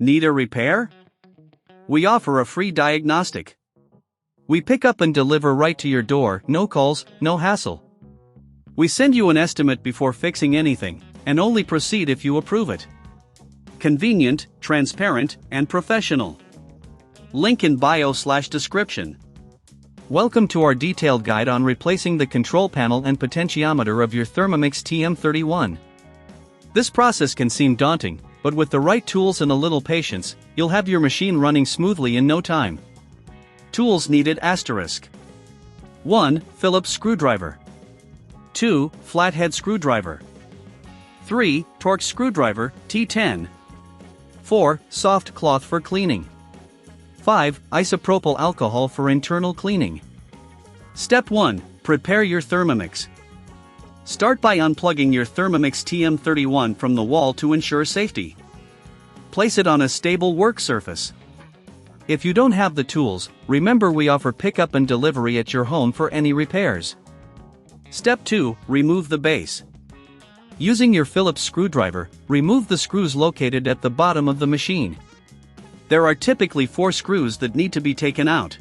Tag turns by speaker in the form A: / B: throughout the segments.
A: Need a repair? We offer a free diagnostic. We pick up and deliver right to your door, no calls, no hassle. We send you an estimate before fixing anything, and only proceed if you approve it. Convenient, transparent, and professional. Link in bio/description. Welcome to our detailed guide on replacing the control panel and potentiometer of your Thermomix TM31. This process can seem daunting, but with the right tools and a little patience, you'll have your machine running smoothly in no time. Tools needed *. 1. Phillips screwdriver. 2. Flathead screwdriver. 3. Torx screwdriver, T10. 4. Soft cloth for cleaning. 5. Isopropyl alcohol for internal cleaning. Step 1. Prepare your Thermomix. Start by unplugging your Thermomix TM31 from the wall to ensure safety. Place it on a stable work surface. If you don't have the tools, remember we offer pickup and delivery at your home for any repairs. Step 2. Remove the base. Using your Phillips screwdriver, remove the screws located at the bottom of the machine. There are typically 4 screws that need to be taken out.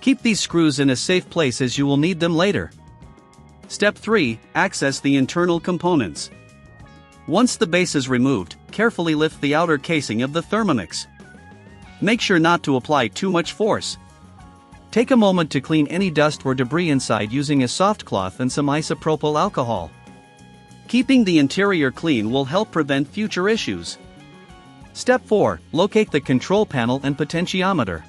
A: Keep these screws in a safe place as you will need them later. Step 3. Access the internal components. Once the base is removed, carefully lift the outer casing of the Thermomix. Make sure not to apply too much force. Take a moment to clean any dust or debris inside using a soft cloth and some isopropyl alcohol. Keeping the interior clean will help prevent future issues. Step 4. Locate the control panel and potentiometer.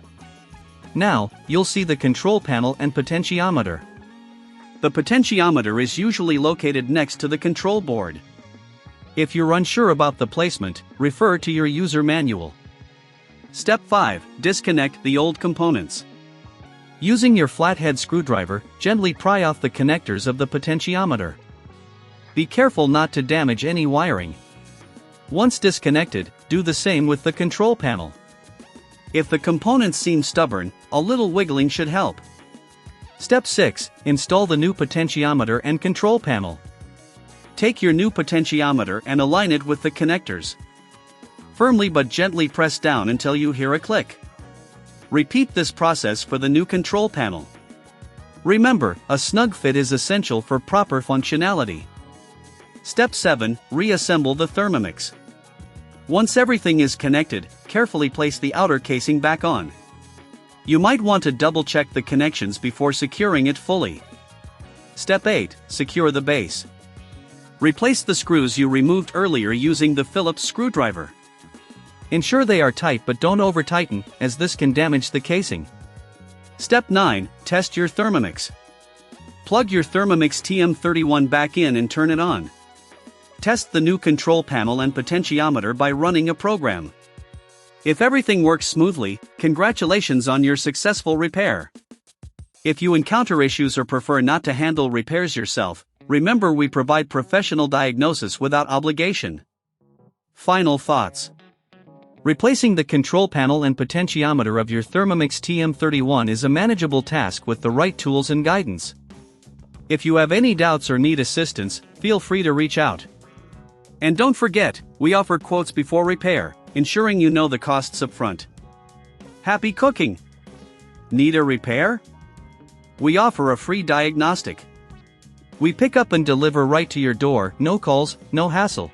A: Now, you'll see the control panel and potentiometer. The potentiometer is usually located next to the control board. If you're unsure about the placement, refer to your user manual. Step 5. Disconnect the old components. Using your flathead screwdriver, gently pry off the connectors of the potentiometer. Be careful not to damage any wiring. Once disconnected, do the same with the control panel. If the components seem stubborn, a little wiggling should help. Step 6. Install the new potentiometer and control panel. Take your new potentiometer and align it with the connectors. Firmly but gently press down until you hear a click. Repeat this process for the new control panel. Remember, a snug fit is essential for proper functionality. Step 7. Reassemble the Thermomix. Once everything is connected, carefully place the outer casing back on. You might want to double-check the connections before securing it fully. Step 8. Secure the base. Replace the screws you removed earlier using the Phillips screwdriver. Ensure they are tight but don't over-tighten, as this can damage the casing. Step 9. Test your Thermomix. Plug your Thermomix TM31 back in and turn it on. Test the new control panel and potentiometer by running a program. If everything works smoothly, congratulations on your successful repair. If you encounter issues or prefer not to handle repairs yourself, remember we provide professional diagnosis without obligation. Final thoughts. Replacing the control panel and potentiometer of your Thermomix TM31 is a manageable task with the right tools and guidance. If you have any doubts or need assistance, feel free to reach out. And don't forget, we offer quotes before repair, ensuring you know the costs up front. Happy cooking! Need a repair? We offer a free diagnostic. We pick up and deliver right to your door, no calls, no hassle.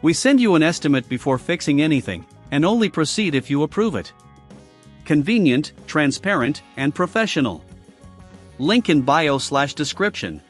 A: We send you an estimate before fixing anything, and only proceed if you approve it. Convenient, transparent, and professional. Link in bio/description.